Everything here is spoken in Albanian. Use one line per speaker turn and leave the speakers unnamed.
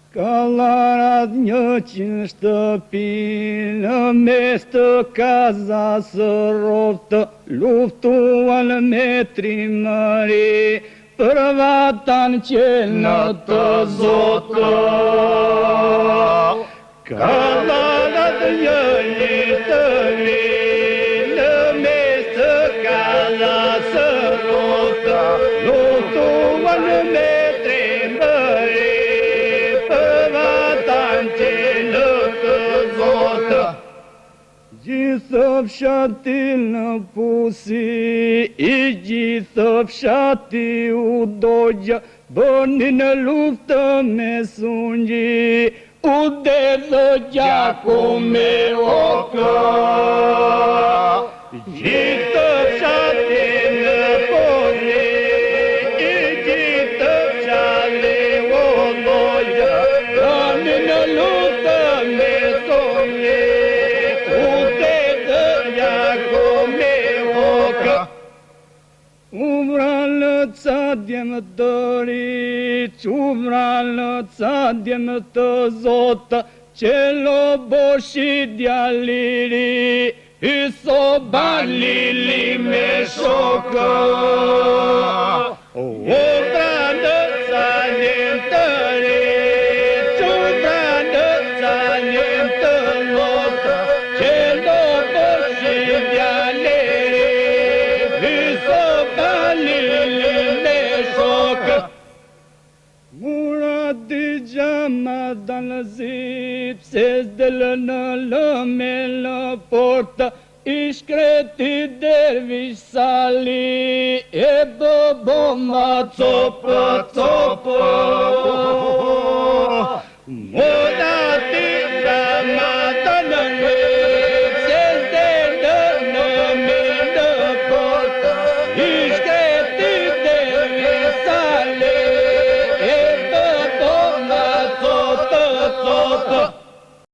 Kallarat 100 shtëpi në mes të kazasë rroftë, luftuan me trimëri për vatan që në të zotë. Kallarat 1 shtëpi në mes të kazasë rroftë, luftuan me gjithë fshati në pusi, I gjithë fshati u dogja, bënin luftë me sungji, u dedhë gjaku me okë. Gjithë fshati në pusi, I gjithë fshati u dogja, bënin luftë me sungji, Umralë ca djemë të ri, umralë ca djemë të zotë, qelo boshi djaliri, hyso balili me shokë. Umralë ca djemë të ri, umralë ca djemë të zotë, qelo boshi djaliri, Muradi Gjamadan zip, se s'delë në lëme lë porta, I shkreti dervish sali, e bë bomba copë, copë.